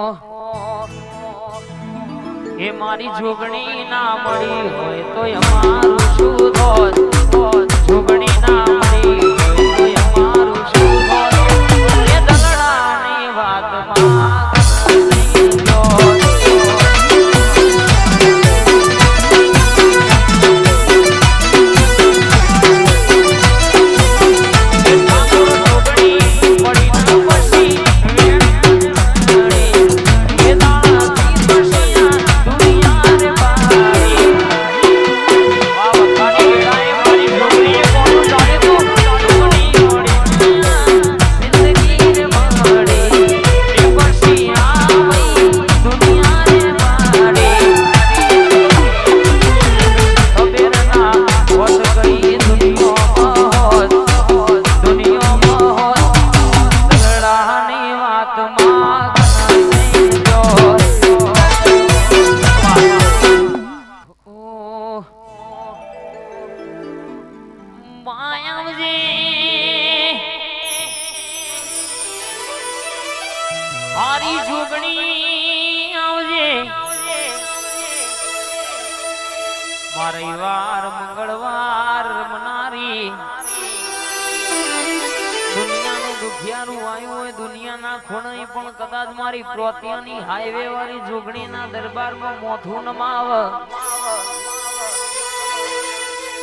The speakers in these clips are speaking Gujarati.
એ મારી જોગણી ના મળી હોય તો અમારું શું થોત જોગણી ના મળી હોય તો અમારું શું થોત એ દલડાની વાતમાં મારી જોગણી આવજે રવિવાર મંગળવાર મનારી દુનિયાનું દુખિયારું આવ્યું હોય દુનિયાના ખૂણે પણ કદાચ મારી પ્રોતિયાની હાઈવે વાળી જોગણીના દરબારમાં મોથું નમાવ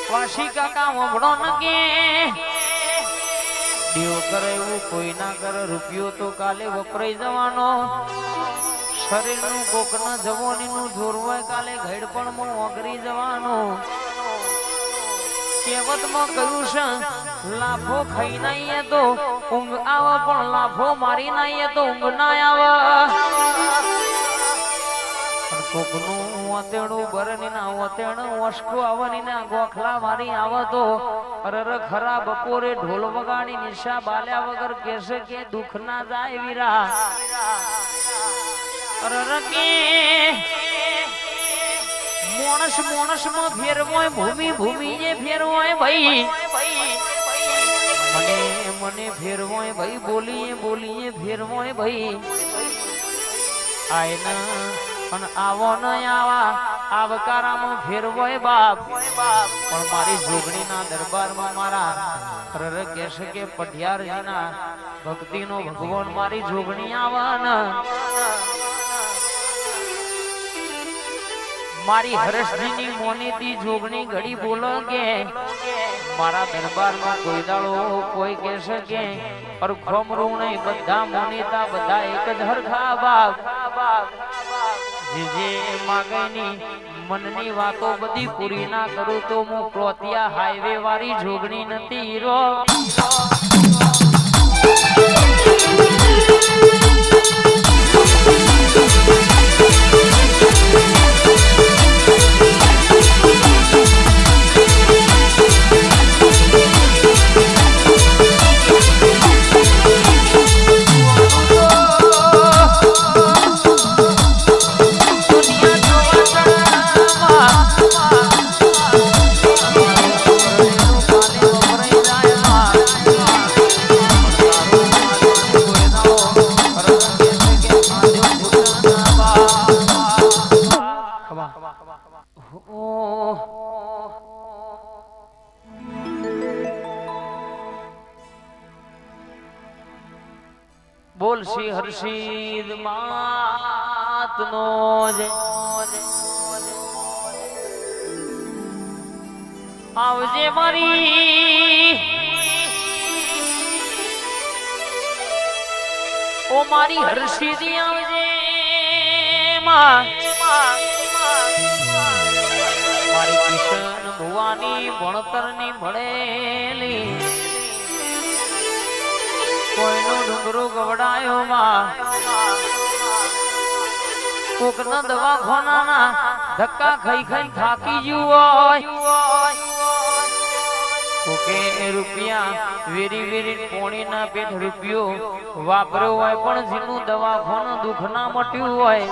વાસી કાકા વંભળો નગે દેવ કરે એવું કોઈ ના કરે રૂપિયો તો કાલે વપરાઈ જવાનો શરીરનું કોકના જવાનીનું જોરવાય કાલે ઘડપણમાં ઓગરી જવાનું કહેવતમાં કહ્યું છે લાફો ખાઈ નાઈએ તો ઊંઘ આવે પણ લાફો મારી નાઈએ તો ઊંઘ ના આવે કોકનું ઓતેણું બરની ના ઓતેણું ઓશકો આવવાની ના ગોખલા મારી આવે તો અરર ખરા બપોરે ઢોલ વગાડી નિશા બાલ્યા વગર કેસે કે દુખ ના જાય વીરા અરર કે મોણસ મોણસ માં ફેરવોય ભૂમિ ભૂમિ જે ફેરવોય ભાઈ મને મને ફેરવોય ભાઈ બોલીએ બોલીએ ફેરવોય ભાઈ આયના અને આવો ન આવા આવકારામાં ફેરવોય બાપ પણ મારી જોગણીના દરબારમાં મારા રર કહેશે કે પઢિયારજીના ભક્તિનો ભગવાન મારી જોગણી આવવાના મારી હર્ષજીની મોનીતી જોગણી ઘડી બોલો કે મારા દરબારમાં કોઈ દાડો કોઈ કહેશે કે અરખોમરું નહીં બધા મોનીતા બધા એક જ હરખા બાપ જે માગઈની મનની વાતો બધી પૂરી ના કરું તો હું પ્રોતિયા હાઈવે વાળી જોગણી નથી રો બોલ શ્રી હર્ષિદ માતનો જય આવજે મારી ઓ મારી હર્ષિદી આવજે મારી કિશન ભુવાની ભણતરની ભણેલી કોઈનો ડુંગરો ગવડાયો માં કોકના દવાખાનાના ધક્કા ખાઈ ખાઈ થાકી ગયું હોય કોકે રૂપિયા વેરી વેરી પોણીના પેટ રૂપિયો વાપર્યો હોય પણ જેનું દવાખાનું દુઃખ ના મટ્યું હોય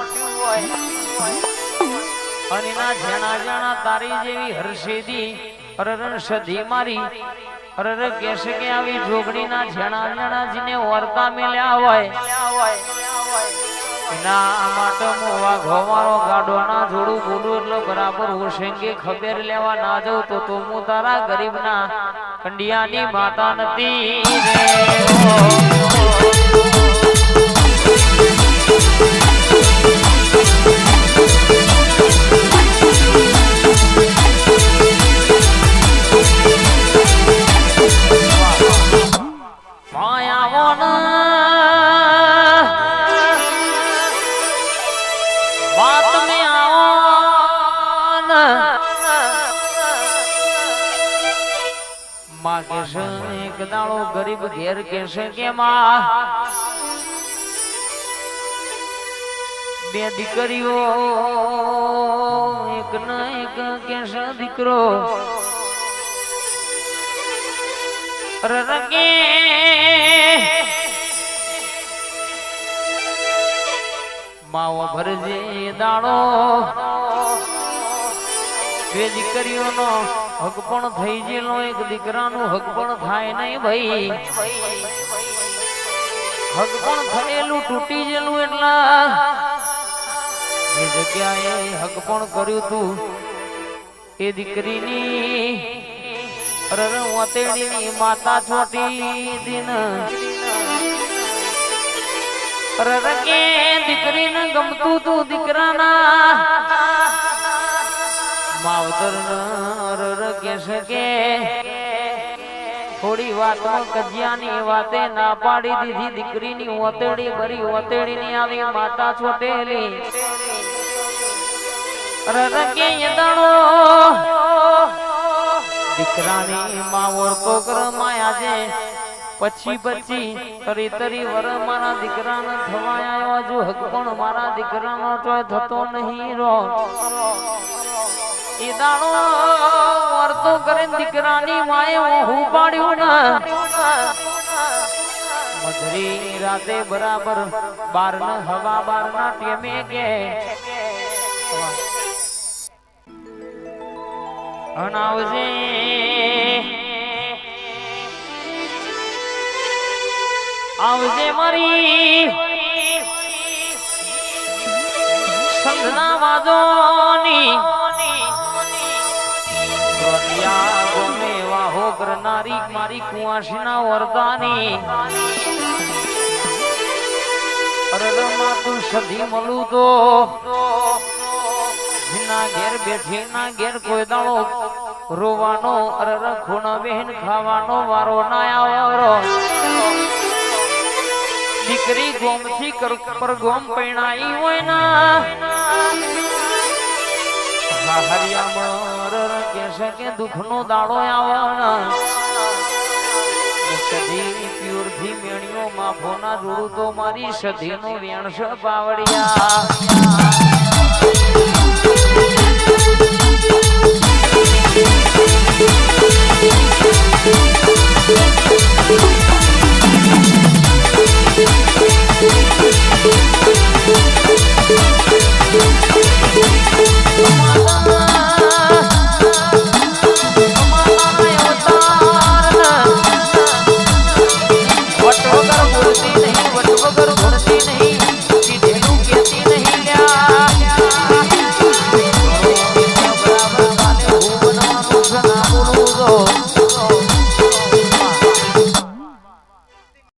અને ના જાણા જાણા તારી જેવી હર્ષેદી અરર સધી મારી અરર કેસે કે આવી જોગણીના જાણા જાણા જીને વર્તા મેલ્યા હોય એના માટે મોવા ઘોવાળો ગાડોના જોડું બોલું એટલે બરાબર હોશેંગે ખબર લેવા ના જાઉં તો હું તારા ગરીબના કંડિયાની માતા નથી એક દાડો ગરીબ ઘેર કેશે કે માં બે દીકરીઓ એક ન એક કેશે દીકરો રગે માવો ભરજે દાડો બે દીકરીઓનો હક પણ થઈ ગયેલો એક દીકરાનું હક પણ થાય નહીં ભાઈ હક પણ થયેલું તૂટી ગયેલું એટલા એ જગ્યાએ હક પણ કર્યું તું એ દીકરીની રરવતેડીની માતા છોટી દિન રરકે દીકરીને ગમતું તું દીકરાના માવતર કેશે કે થોડી વાતમાં કજિયાની વાતે ના પાડી દીધી દીકરીની ઓતેડી ભરી ઓતેડી ની આવી માતા છોટેલી રરકે યદાણો દીકરાની માવર તો કરમાય આજે પછી તરી વર મારા દીકરાને થવા આવ્યો જો હક પણ મારા દીકરાનો તોય થતો નહીં રો ઈ દાણો વર્તો કરે દીકરાની માએ હું પાડ્યું ના મધરી રાતે બરાબર 12 ને હવા 12 ના ટેમે કે અનાવજે આવજે મારી સંધના વાજોની વાહો કરનારી મારી કુંવાસીના વરદાની અરરમાં તું સધી મળું તો ના ઘેર બેઠી ના ઘેર કોઈ દાડો રોવાનો અરર ખૂણા બેન ખાવાનો વારો ના આવ્યો દીકરી ગોમથી પર ગોમ પૈણાઈ હોય ના હરિયામર કેશે કે દુઃખનો દાડો આવવાના સધી પ્યોર થી મેણીઓ માફોના જોડું તો મારી સધીનો વેણસ પાવડિયા